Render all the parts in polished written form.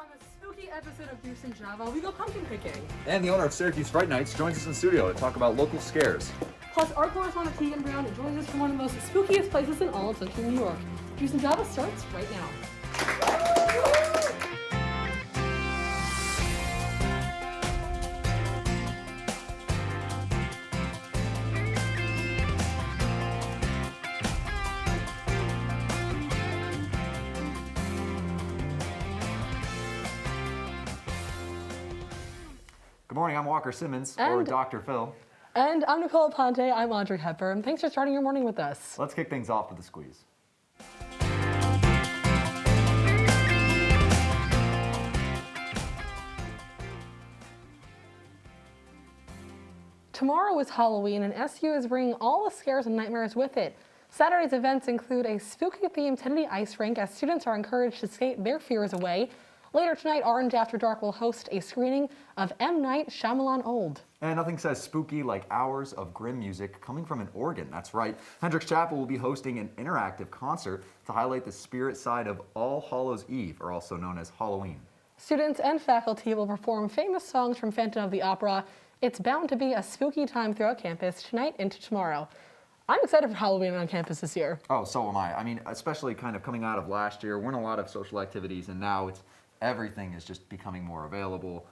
On this spooky episode of Goose and Java, we go pumpkin picking. And the owner of Syracuse Fright Nights joins us in the studio to talk about local scares. Plus, our correspondent Teagan Brown joins us from one of the most spookiest places in all of Central New York. Goose and Java starts right now. Good morning, I'm Walker Simmons, or Dr. Phil. And I'm Nicole Aponte, I'm Audrey Hepburn. Thanks for starting your morning with us. Let's kick things off with a squeeze. Tomorrow is Halloween, and SU is bringing all the scares and nightmares with it. Saturday's events include a spooky-themed Tennessee ice rink as students are encouraged to skate their fears away. Later tonight, Orange After Dark will host a screening of M. Night Shyamalan Old. And nothing says spooky like hours of grim music coming from an organ. That's right. Hendricks Chapel will be hosting an interactive concert to highlight the spirit side of All Hallows Eve, or also known as Halloween. Students and faculty will perform famous songs from Phantom of the Opera. It's bound to be a spooky time throughout campus tonight into tomorrow. I'm excited for Halloween on campus this year. Oh, so am I. I mean, especially kind of coming out of last year, we're in a lot of social activities, and now everything is just becoming more available.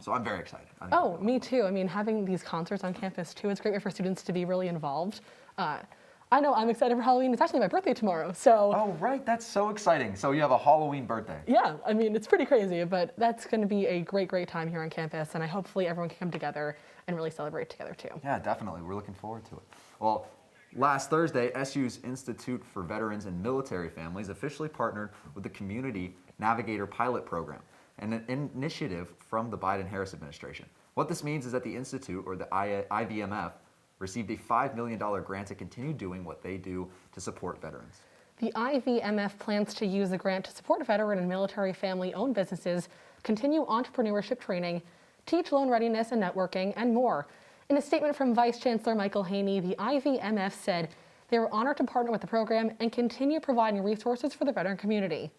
So I'm very excited. Oh, me too. I mean, having these concerts on campus too, it's a great way for students to be really involved. I know I'm excited for Halloween. It's actually my birthday tomorrow, so. Oh, right, that's so exciting. So you have a Halloween birthday. Yeah, I mean, it's pretty crazy, but that's gonna be a great time here on campus, and hopefully everyone can come together and really celebrate together too. Yeah, definitely, we're looking forward to it. Well, last Thursday, SU's Institute for Veterans and Military Families officially partnered with the Community Navigator Pilot Program, an initiative from the Biden-Harris administration. What this means is that the Institute, or the IVMF, received a $5 million grant to continue doing what they do to support veterans. The IVMF plans to use the grant to support veteran and military family-owned businesses, continue entrepreneurship training, teach loan readiness and networking, and more. In a statement from Vice Chancellor Michael Haney, the IVMF said they were honored to partner with the program and continue providing resources for the veteran community.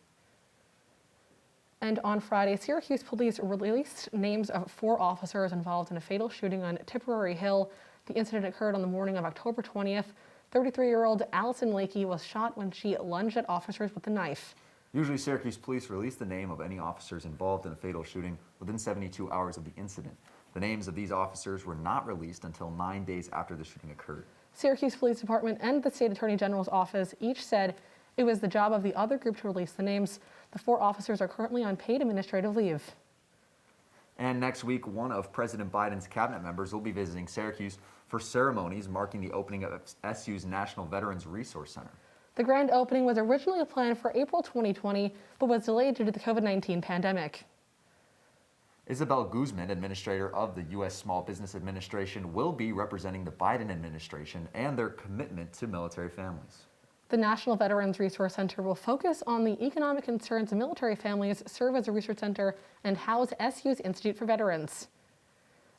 And on Friday, Syracuse police released names of 4 officers involved in a fatal shooting on Tipperary Hill. The incident occurred on the morning of October 20th. 33-year-old Allison Lakey was shot when she lunged at officers with a knife. Usually, Syracuse police release the name of any officers involved in a fatal shooting within 72 hours of the incident. The names of these officers were not released until 9 days after the shooting occurred. Syracuse Police Department and the State Attorney General's office each said it was the job of the other group to release the names. The 4 officers are currently on paid administrative leave. And next week, one of President Biden's cabinet members will be visiting Syracuse for ceremonies marking the opening of SU's National Veterans Resource Center. The grand opening was originally planned for April 2020, but was delayed due to the COVID-19 pandemic. Isabel Guzman, administrator of the U.S. Small Business Administration, will be representing the Biden administration and their commitment to military families. The National Veterans Resource Center will focus on the economic concerns of military families, serve as a research center, and house SU's Institute for Veterans.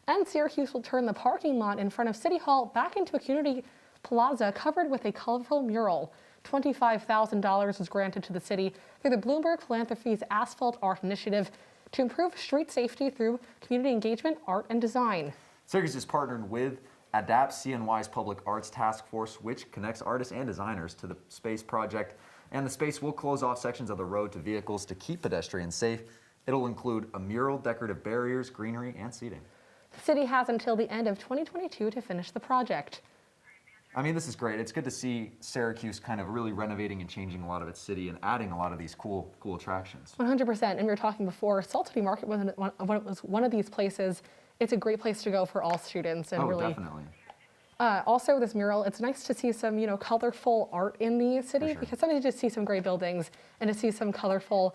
And Syracuse will turn the parking lot in front of City Hall back into a community plaza covered with a colorful mural. $25,000 was granted to the city through the Bloomberg Philanthropies Asphalt Art Initiative to improve street safety through community engagement, art, and design. Syracuse is partnered with ADAPT CNY's Public Arts Task Force, which connects artists and designers to the space project. And the space will close off sections of the road to vehicles to keep pedestrians safe. It'll include a mural, decorative barriers, greenery, and seating. The city has until the end of 2022 to finish the project. I mean, this is great. It's good to see Syracuse kind of really renovating and changing a lot of its city and adding a lot of these cool attractions. 100%. And we were talking before, Salt City Market was one of these places. It's a great place to go for all students. And really, definitely. Also, this mural, it's nice to see some, colorful art in the city, sure. Because sometimes you just see some great buildings and to see some colorful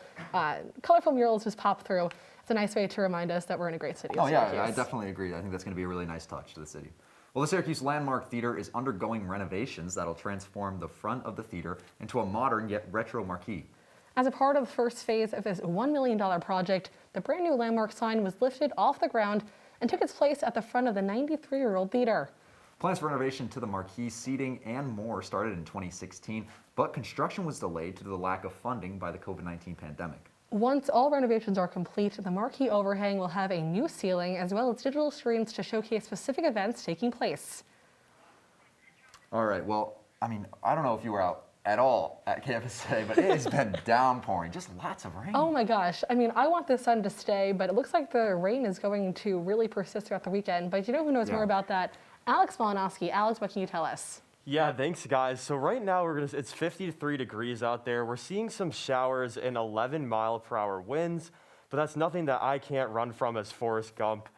murals just pop through. It's a nice way to remind us that we're in a great city. Oh yeah, I definitely agree. I think that's going to be a really nice touch to the city. Well, the Syracuse Landmark Theater is undergoing renovations that'll transform the front of the theater into a modern yet retro marquee. As a part of the first phase of this $1 million project, the brand new Landmark sign was lifted off the ground and took its place at the front of the 93-year-old theater. Plans for renovation to the marquee, seating, and more started in 2016, but construction was delayed due to the lack of funding by the COVID-19 pandemic. Once all renovations are complete, the marquee overhang will have a new ceiling as well as digital screens to showcase specific events taking place. All right, well, I mean, I don't know if you were out at all at campus today, but it has been downpouring, just lots of rain. Oh my gosh, I mean, I want the sun to stay, but it looks like the rain is going to really persist throughout the weekend. But you know who knows more about that? Alex Malinowski. Alex, what can you tell us? Yeah, thanks guys. So right now it's 53 degrees out there. We're seeing some showers and 11-mile-per-hour winds, but that's nothing that I can't run from as Forrest Gump.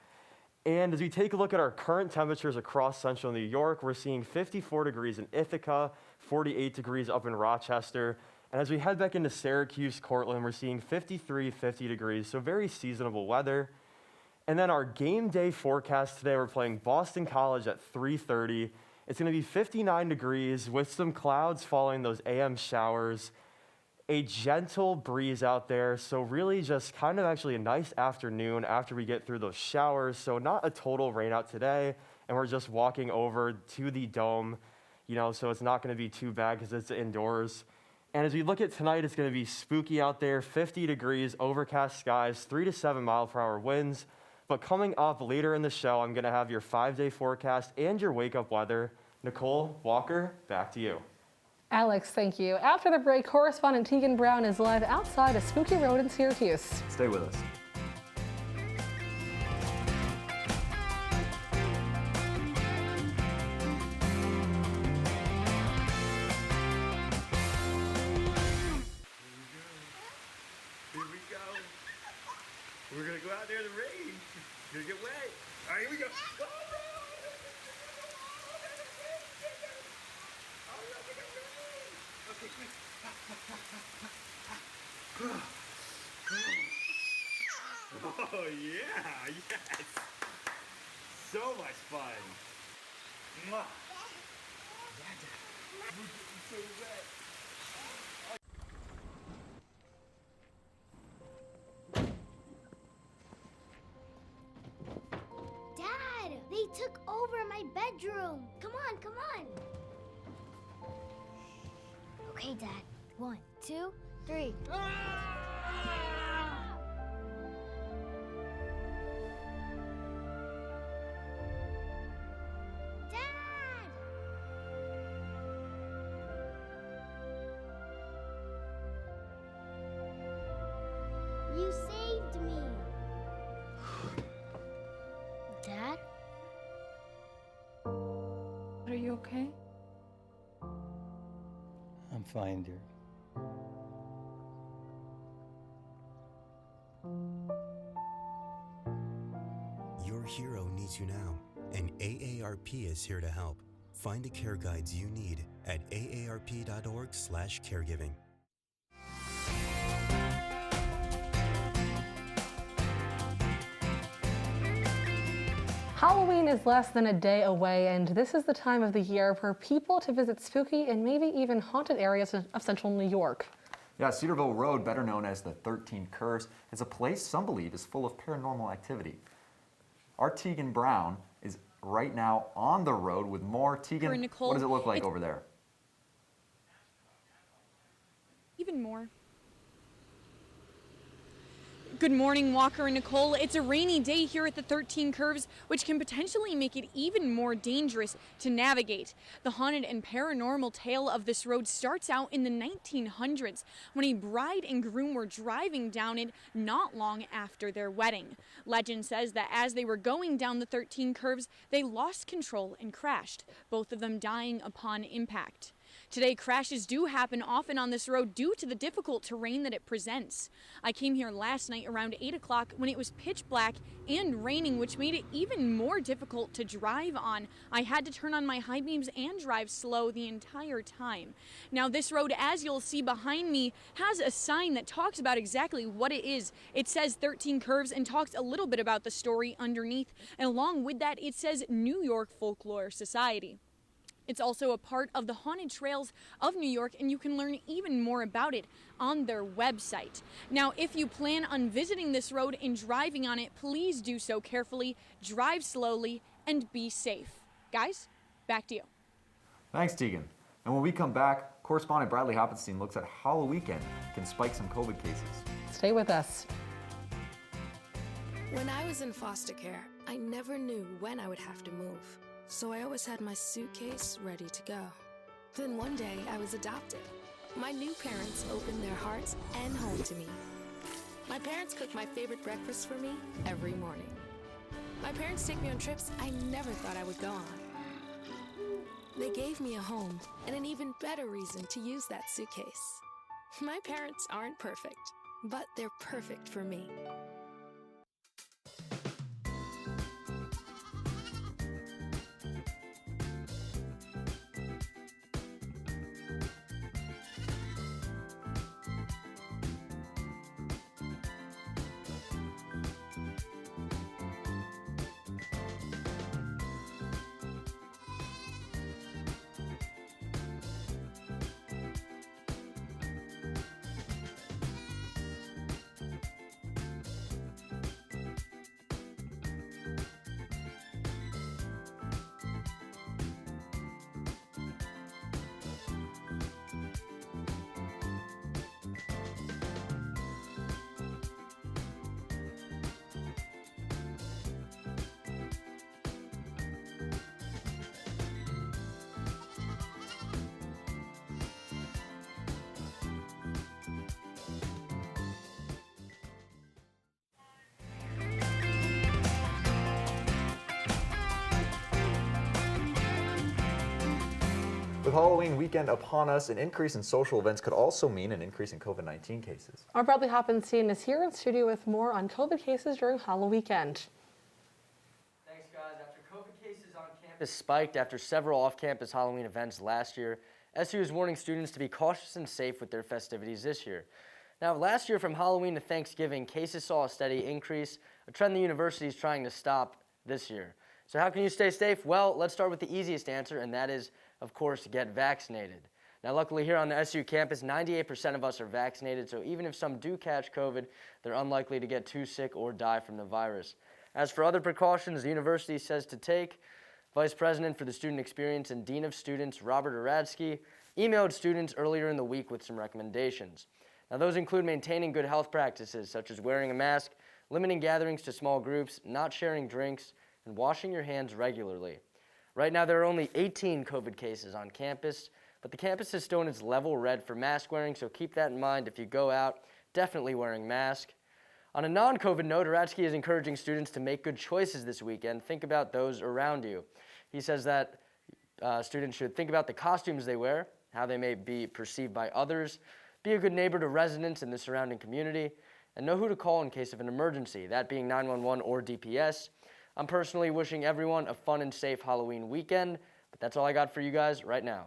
And as we take a look at our current temperatures across central New York, we're seeing 54 degrees in Ithaca, 48 degrees up in Rochester. And as we head back into Syracuse, Cortland, we're seeing 53, 50 degrees, so very seasonable weather. And then our game day forecast today, we're playing Boston College at 3:30. It's going to be 59 degrees with some clouds following those AM showers. A gentle breeze out there, so really just kind of actually a nice afternoon after we get through those showers. So not a total rain out today, and we're just walking over to the dome, so it's not going to be too bad because it's indoors. And as we look at tonight, it's going to be spooky out there, 50 degrees, overcast skies, 3 to 7 mile-per-hour winds. But coming up later in the show, I'm going to have your 5-day forecast and your wake-up weather. Nicole, Walker, back to you. Alex, thank you. After the break, correspondent Teagan Brown is live outside a spooky road in Syracuse. Stay with us. Here we go. We're gonna go out there in the rain. Gonna get wet. All right, here we go. Okay, quick. Oh yeah, yes. So much fun. Mwah. We're getting so wet. Dad, they took over my bedroom. Come on, come on. Okay, Dad. 1, 2, 3. Dad! You saved me. Dad? Are you okay? I'm fine, dear. Your hero needs you now, and AARP is here to help. Find the care guides you need at aarp.org/caregiving. Halloween is less than a day away, and this is the time of the year for people to visit spooky and maybe even haunted areas of central New York. Yeah, Cedarville Road, better known as the 13 Curves, is a place some believe is full of paranormal activity. Our Teagan Brown is right now on the road with more. Teagan, Nicole, what does it look like over there? Even more. Good morning, Walker and Nicole. It's a rainy day here at the 13 Curves, which can potentially make it even more dangerous to navigate. The haunted and paranormal tale of this road starts out in the 1900s when a bride and groom were driving down it not long after their wedding. Legend says that as they were going down the 13 Curves, they lost control and crashed, both of them dying upon impact. Today, crashes do happen often on this road due to the difficult terrain that it presents. I came here last night around 8 o'clock when it was pitch black and raining, which made it even more difficult to drive on. I had to turn on my high beams and drive slow the entire time. Now, this road, as you'll see behind me, has a sign that talks about exactly what it is. It says 13 Curves and talks a little bit about the story underneath. And along with that, it says New York Folklore Society. It's also a part of the Haunted Trails of New York, and you can learn even more about it on their website. Now, if you plan on visiting this road and driving on it, please do so carefully, drive slowly, and be safe. Guys, back to you. Thanks, Teagan. And when we come back, Correspondent Bradley Hoppenstein looks at Halloweekend can spike some COVID cases. Stay with us. When I was in foster care, I never knew when I would have to move, so I always had my suitcase ready to go. Then one day, I was adopted. My new parents opened their hearts and home to me. My parents cook my favorite breakfast for me every morning. My parents take me on trips I never thought I would go on. They gave me a home and an even better reason to use that suitcase. My parents aren't perfect, but they're perfect for me. With Halloween weekend upon us, an increase in social events could also mean an increase in COVID-19 cases. Our Bradley Hoppenstein is here in studio with more on COVID cases during Halloweekend. Thanks, guys. After COVID cases on campus spiked after several off-campus Halloween events last year, SU is warning students to be cautious and safe with their festivities this year. Now, last year from Halloween to Thanksgiving, cases saw a steady increase, a trend the university is trying to stop this year. So how can you stay safe? Well, let's start with the easiest answer, and that is, of course, get vaccinated. Now, luckily here on the SU campus, 98% of us are vaccinated, so even if some do catch COVID, they're unlikely to get too sick or die from the virus. As for other precautions the university says to take, Vice President for the Student Experience and Dean of Students, Robert Aradsky, emailed students earlier in the week with some recommendations. Now, those include maintaining good health practices, such as wearing a mask, limiting gatherings to small groups, not sharing drinks, and washing your hands regularly. Right now, there are only 18 COVID cases on campus, but the campus is still in its level red for mask wearing, so keep that in mind if you go out, definitely wearing mask. On a non-COVID note, Aradsky is encouraging students to make good choices this weekend. Think about those around you. He says that students should think about the costumes they wear, how they may be perceived by others, be a good neighbor to residents in the surrounding community, and know who to call in case of an emergency, that being 911 or DPS. I'm personally wishing everyone a fun and safe Halloween weekend, but that's all I got for you guys right now.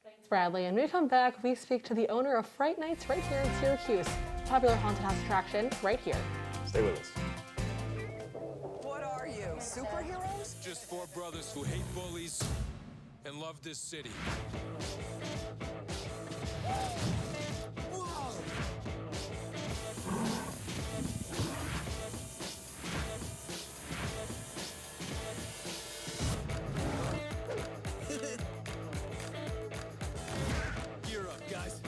Thanks, Bradley. And when we come back, we speak to the owner of Fright Nights right here in Syracuse, popular haunted house attraction right here. Stay with us. What are you, superheroes? Just four brothers who hate bullies and love this city. Gear up, guys.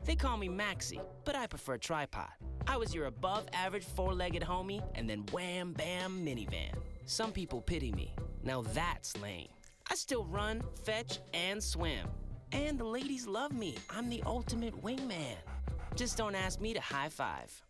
They call me MAXIE, but I prefer tripod. I was your above-average four-legged homie, and then wham-bam minivan. Some people pity me. Now that's lame. I still run, fetch, and swim. And the ladies love me. I'm the ultimate wingman. Just don't ask me to high-five.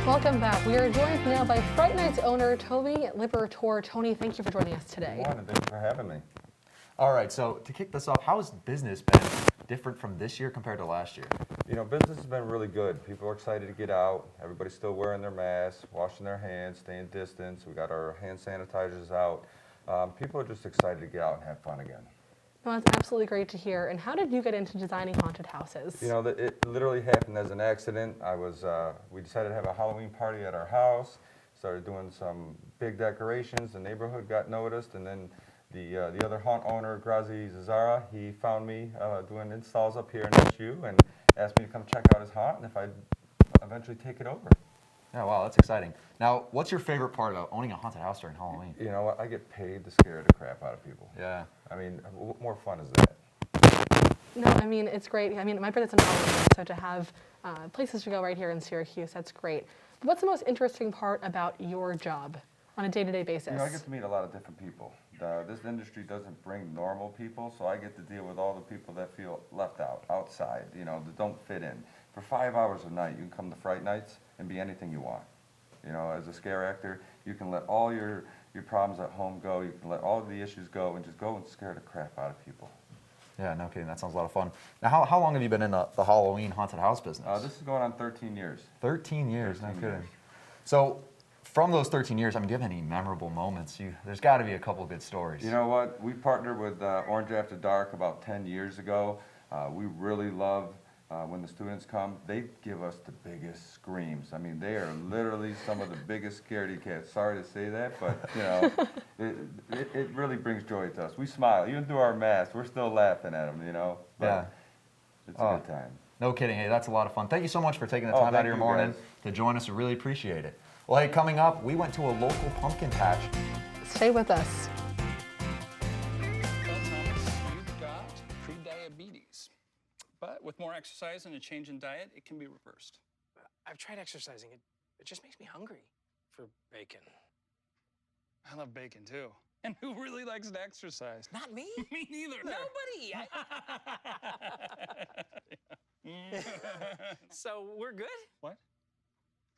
Welcome back. We are joined now by Fright Nights owner Toby Liberatore. Tony, thank you for joining us today. Good morning. Thank you for having me. All right, so to kick this off, how has business been different from this year compared to last year? You know, business has been really good. People are excited to get out. Everybody's still wearing their masks, washing their hands, staying distance. We got our hand sanitizers out. People are just excited to get out and have fun again. Well, that's absolutely great to hear. And how did you get into designing haunted houses? You know, it literally happened as an accident. We decided to have a Halloween party at our house, started doing some big decorations. The neighborhood got noticed, and then the other haunt owner, Grazi Zazara, he found me doing installs up here in SU and asked me to come check out his haunt and if I'd eventually take it over. Yeah, wow, that's exciting. Now, what's your favorite part about owning a haunted house during Halloween? You know what? I get paid to scare the crap out of people. Yeah. I mean, what more fun is that? No, I mean, it's great. I mean, my birthday's in Halloween, so to have places to go right here in Syracuse, that's great. But what's the most interesting part about your job on a day-to-day basis? You know, I get to meet a lot of different people. This industry doesn't bring normal people, so I get to deal with all the people that feel left out, outside, you know, that don't fit in. For 5 hours a night, you can come to Fright Nights and be anything you want. You know, as a scare actor, you can let all your problems at home go, you can let all the issues go, and just go and scare the crap out of people. Yeah, no kidding. That sounds a lot of fun. Now, how long have you been in the Halloween haunted house business? This is going on 13 years. 13 years, 13 no kidding. years. So, from those 13 years, I mean, do you have any memorable moments? There's got to be a couple good stories. You know what? We partnered with Orange After Dark about 10 years ago. We really love when the students come. They give us the biggest screams. I mean, they are literally some of the biggest scaredy cats. Sorry to say that, but you know, it really brings joy to us. We smile, even through our masks. We're still laughing at them, you know. But yeah. It's a good time. No kidding. Hey, that's a lot of fun. Thank you so much for taking the time out of your morning to join us. We really appreciate it. Well, hey, coming up, we went to a local pumpkin patch. Stay with us. Well, Thomas, you've got prediabetes. But with more exercise and a change in diet, it can be reversed. I've tried exercising. It just makes me hungry for bacon. I love bacon, too. And who really likes to exercise? Not me. Me neither. Nobody. So we're good? What?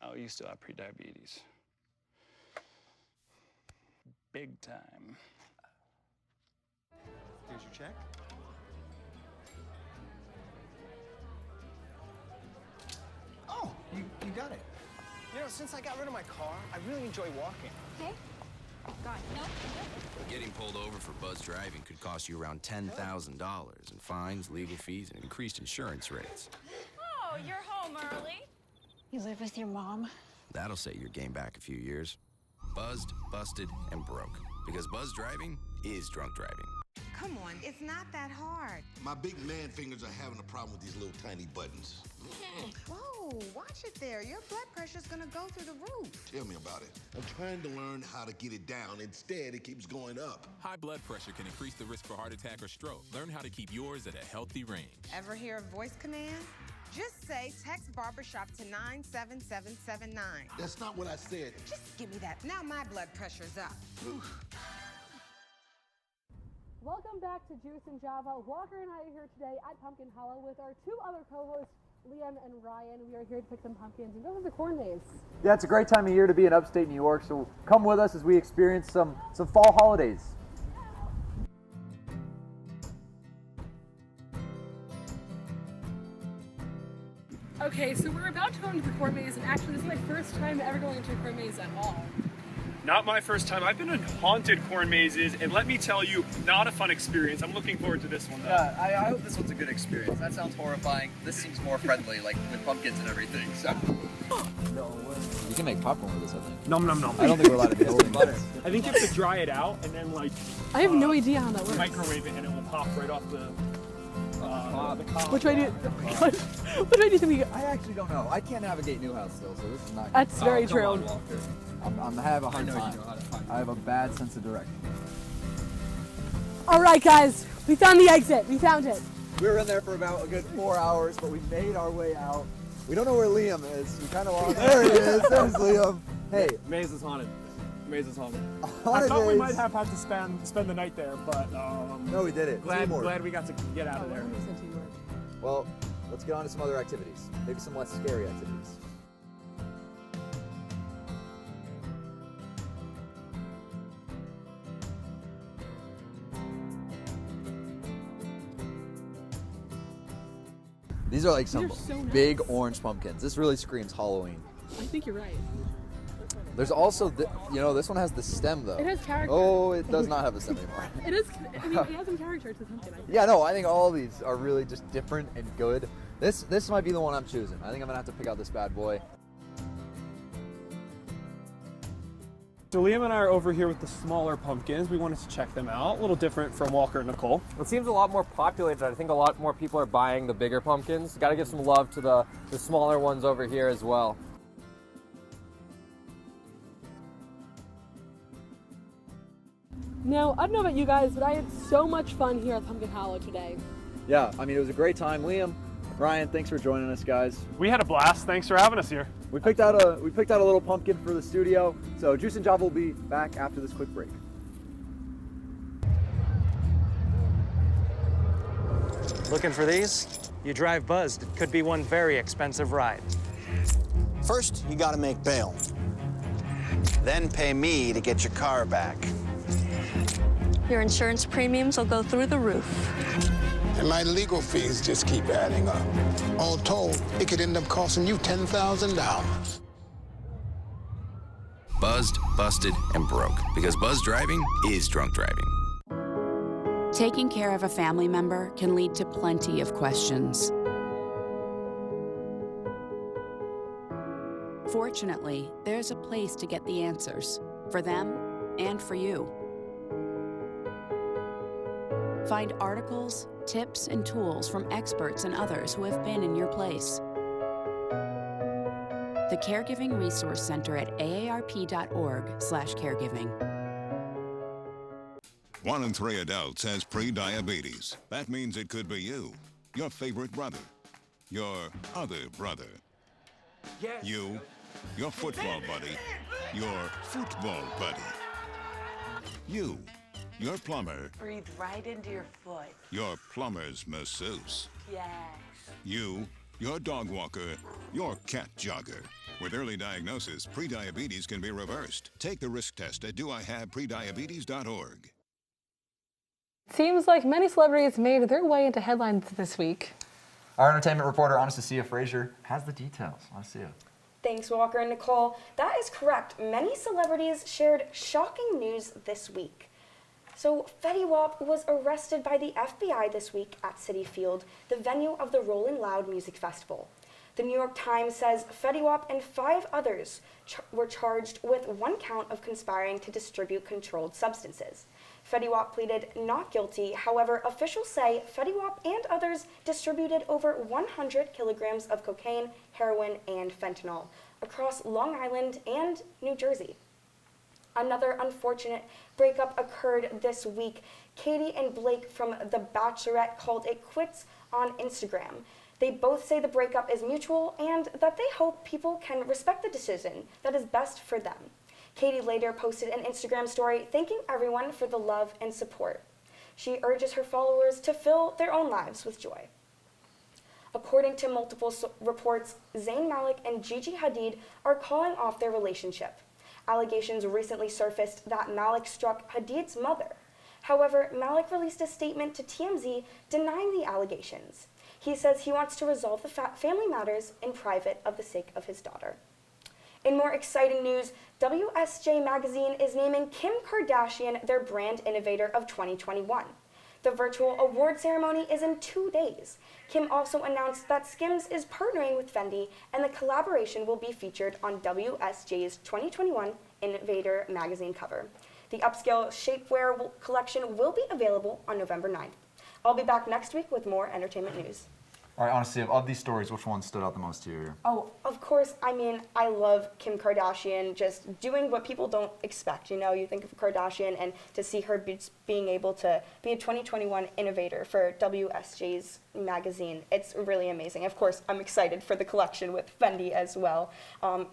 Oh, you still have prediabetes. Big time. Here's your check. Oh, you got it. You know, since I got rid of my car, I really enjoy walking. Okay. Got it. No. Getting pulled over for buzz driving could cost you around $10,000 in fines, legal fees, and increased insurance rates. Oh, you're home early. You live with your mom? That'll set your game back a few years. Buzzed, busted, and broke. Because buzz driving is drunk driving. Come on, it's not that hard. My big man fingers are having a problem with these little tiny buttons. Whoa, watch it there. Your blood pressure's gonna go through the roof. Tell me about it. I'm trying to learn how to get it down. Instead, it keeps going up. High blood pressure can increase the risk for heart attack or stroke. Learn how to keep yours at a healthy range. Ever hear a voice command? Just say text Barbershop to 97779. That's not what I said. Just give me that. Now my blood pressure's up. Welcome back to Juice and Java. Walker and I are here today at Pumpkin Hollow with our two other co-hosts, Liam and Ryan. We are here to pick some pumpkins and go to the corn maze. Yeah, it's a great time of year to be in upstate New York, so come with us as we experience some fall holidays. Okay, so we're about to go into the corn maze, and actually this is my first time ever going into a corn maze at all. Not my first time. I've been in haunted corn mazes, and let me tell you, not a fun experience. I'm looking forward to this one, though. Yeah, I hope this one's a good experience. That sounds horrifying. This seems more friendly, like with pumpkins and everything, so. No way. You can make popcorn with this, I think. Nom nom nom. I don't think we're allowed to do this. I think you have to dry it out, and then, like... I have no idea how that works. Microwave it, and it will pop right off the cob. Which way do you think we go? I actually don't know. I can't navigate Newhouse still, so this is not. That's very true. On, Walker. I have a hard time. I have a bad sense of direction. All right, guys, we found the exit. We found it. We were in there for about a good 4 hours, but we made our way out. We don't know where Liam is. We kind of lost. There he is. There's Liam. Hey, maze is haunted. Maze is haunted. I thought we might have had to spend the night there, but no, we did it. Glad we got to get out of there. Well, let's get on to some other activities. Maybe some less scary activities. These are like some These are so nice. big orange pumpkins. This really screams Halloween. I think you're right. There's also, this one has the stem though. It has character. Oh, it does not have the stem anymore. It is, I mean, it has some character to the pumpkin. I think. Yeah, no, I think all of these are really just different and good. This might be the one I'm choosing. I think I'm gonna have to pick out this bad boy. So Liam and I are over here with the smaller pumpkins. We wanted to check them out. A little different from Walker and Nicole. It seems a lot more populated. I think a lot more people are buying the bigger pumpkins. Got to give some love to the smaller ones over here as well. Now, I don't know about you guys, but I had so much fun here at Pumpkin Hollow today. Yeah, I mean, it was a great time. Liam, Ryan, thanks for joining us, guys. We had a blast. Thanks for having us here. We picked out a little pumpkin for the studio. So Juice and Java will be back after this quick break. Looking for these? You drive Buzzed. It could be one very expensive ride. First, you gotta make bail. Then pay me to get your car back. Your insurance premiums will go through the roof. And my legal fees just keep adding up. All told, it could end up costing you $10,000. Buzzed, busted, and broke. Because buzz driving is drunk driving. Taking care of a family member can lead to plenty of questions. Fortunately, there's a place to get the answers, for them and for you. Find articles, tips, and tools from experts and others who have been in your place. The Caregiving Resource Center at aarp.org/caregiving. 1 in 3 adults has pre-diabetes. That means it could be you, your favorite brother, your other brother, you, your football buddy, your football buddy, you, your plumber, Breathe right into your foot. your plumber's masseuse, Yes. you, your dog walker, your cat jogger. With early diagnosis, prediabetes can be reversed. Take the risk test at doihaveprediabetes.org. Seems like many celebrities made their way into headlines this week. Our entertainment reporter, Anastasia Frazier, has the details. Anastasia. Thanks, Walker and Nicole. That is correct. Many celebrities shared shocking news this week. So, Fetty Wap was arrested by the FBI this week at Citi Field, the venue of the Rolling Loud Music Festival. The New York Times says Fetty Wap and 5 others were charged with 1 count of conspiring to distribute controlled substances. Fetty Wap pleaded not guilty. However, officials say Fetty Wap and others distributed over 100 kilograms of cocaine, heroin, and fentanyl across Long Island and New Jersey. Another unfortunate breakup occurred this week. Katie and Blake from The Bachelorette called it quits on Instagram. They both say the breakup is mutual and that they hope people can respect the decision that is best for them. Katie later posted an Instagram story thanking everyone for the love and support. She urges her followers to fill their own lives with joy. According to multiple reports, Zayn Malik and Gigi Hadid are calling off their relationship. Allegations recently surfaced that Malik struck Hadid's mother. However, Malik released a statement to TMZ denying the allegations. He says he wants to resolve the family matters in private of the sake of his daughter. In more exciting news, WSJ Magazine is naming Kim Kardashian their Brand Innovator of 2021. The virtual award ceremony is in 2 days. Kim also announced that Skims is partnering with Fendi, and the collaboration will be featured on WSJ's 2021 Innovator magazine cover. The upscale shapewear collection will be available on November 9th. I'll be back next week with more entertainment news. All right, honestly, of these stories, which one stood out the most to you here? Oh, of course, I mean, I love Kim Kardashian just doing what people don't expect. You know, you think of Kardashian and to see her being able to be a 2021 innovator for WSJ's magazine, it's really amazing. Of course, I'm excited for the collection with Fendi as well.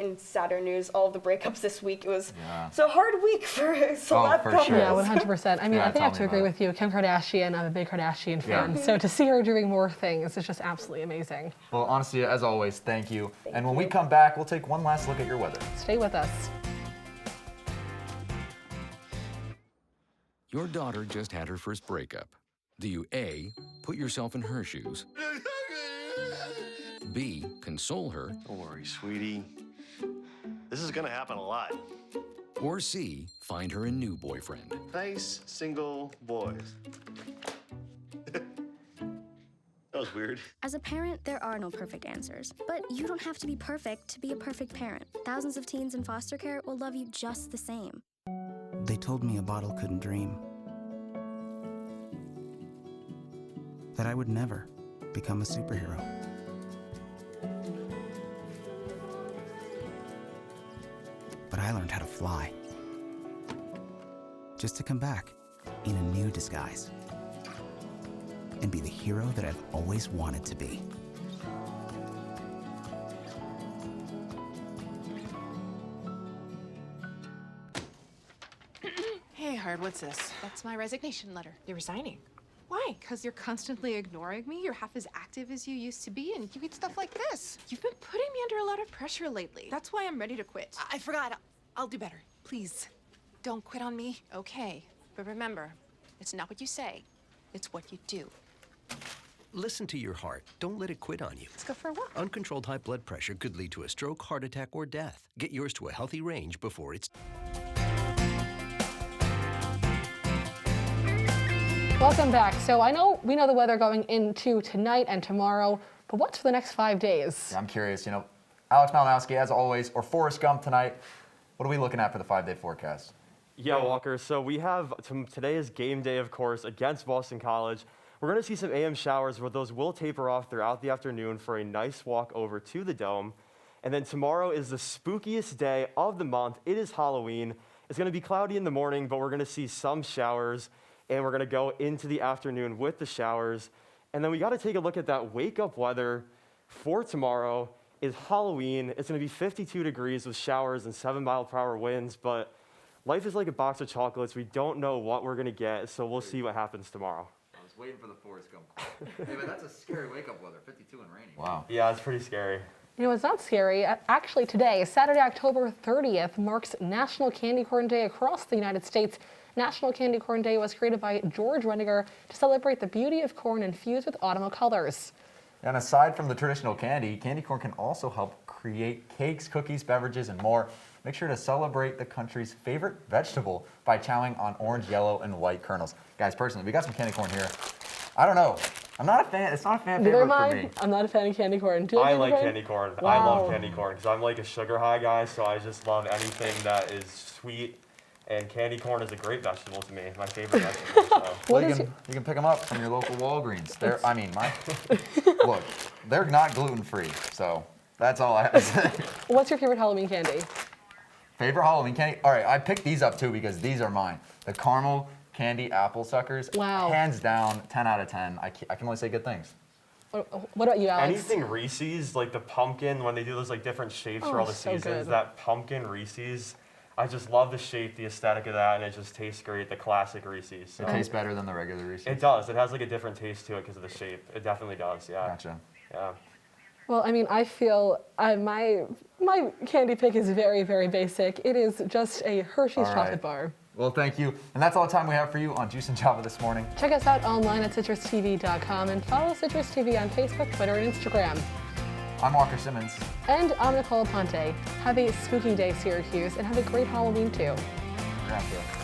In sadder news, all of the breakups this week, it was a hard week for celeb couples. Sure. Yeah, 100%. I mean, I think I have to agree with you. Kim Kardashian, I'm a big Kardashian fan. So to see her doing more things is just absolutely amazing. Well, honestly, as always, thank you. And when we come back, we'll take one last look at your weather. Stay with us. Your daughter just had her first breakup. Do you A, put yourself in her shoes? B, console her. Don't worry, sweetie. This is gonna happen a lot. Or C, find her a new boyfriend. Nice, single boys. That was weird. As a parent, there are no perfect answers. But you don't have to be perfect to be a perfect parent. Thousands of teens in foster care will love you just the same. They told me a bottle couldn't dream. That I would never become a superhero. But I learned how to fly. Just to come back in a new disguise. And be the hero that I've always wanted to be. Hey, Hard, what's this? That's my resignation letter. You're resigning. Why? Because you're constantly ignoring me. You're half as active as you used to be, and you get stuff like this. You've been putting me under a lot of pressure lately. That's why I'm ready to quit. I forgot. I'll do better. Please, don't quit on me. Okay. But remember, it's not what you say. It's what you do. Listen to your heart. Don't let it quit on you. Let's go for a walk. Uncontrolled high blood pressure could lead to a stroke, heart attack, or death. Get yours to a healthy range before it's... Welcome back. So we know the weather going into tonight and tomorrow, but what's for the next 5 days? Yeah, I'm curious, Alex Malinowski, as always, or Forrest Gump tonight. What are we looking at for the 5-day forecast? Yeah, Walker, so we have, today is game day, of course, against Boston College. We're going to see some AM showers, but those will taper off throughout the afternoon for a nice walk over to the Dome. And then tomorrow is the spookiest day of the month. It is Halloween. It's going to be cloudy in the morning, but we're going to see some showers. And we're going to go into the afternoon with the showers. And then we got to take a look at that wake-up weather for tomorrow. Is Halloween. It's going to be 52 degrees with showers and 7-mile-per-hour winds. But life is like a box of chocolates. We don't know what we're going to get, so we'll see what happens tomorrow. I was waiting for the Forrest Gump. Hey, but that's a scary wake-up weather, 52 and rainy. Wow. Yeah, it's pretty scary. It's not scary. Actually, today, Saturday, October 30th, marks National Candy Corn Day across the United States. National Candy Corn Day was created by George Reniger to celebrate the beauty of corn infused with autumnal colors. And aside from the traditional candy corn can also help create cakes, cookies, beverages, and more. Make sure to celebrate the country's favorite vegetable by chowing on orange, yellow, and white kernels. Guys, personally, we got some candy corn here. I don't know. I'm not a fan. It's not a fan favorite for me. I'm not a fan of candy corn. I like candy corn. Wow. I love candy corn because I'm like a sugar high guy, so I just love anything that is sweet. And candy corn is a great vegetable to me. My favorite vegetable. So. Well, you can pick them up from your local Walgreens. Look, they're not gluten-free, so that's all I have to say. What's your favorite Halloween candy? Favorite Halloween candy? All right, I picked these up too because these are mine. The caramel candy apple suckers. Wow. Hands down, 10 out of 10. I can only say good things. What about you, Alex? Anything Reese's, like the pumpkin, when they do those like different shapes for all the seasons, good. That pumpkin Reese's. I just love the shape, the aesthetic of that, and it just tastes great, the classic Reese's. So. It tastes better than the regular Reese's? It does. It has like a different taste to it because of the shape. It definitely does, yeah. Gotcha. Yeah. Well, I feel my candy pick is very, very basic. It is just a Hershey's chocolate bar. Well, thank you. And that's all the time we have for you on Juice and Java this morning. Check us out online at CitrusTV.com and follow CitrusTV on Facebook, Twitter, and Instagram. I'm Walker Simmons. And I'm Nicole Aponte. Have a spooky day, Syracuse, and have a great Halloween, too. Gotcha.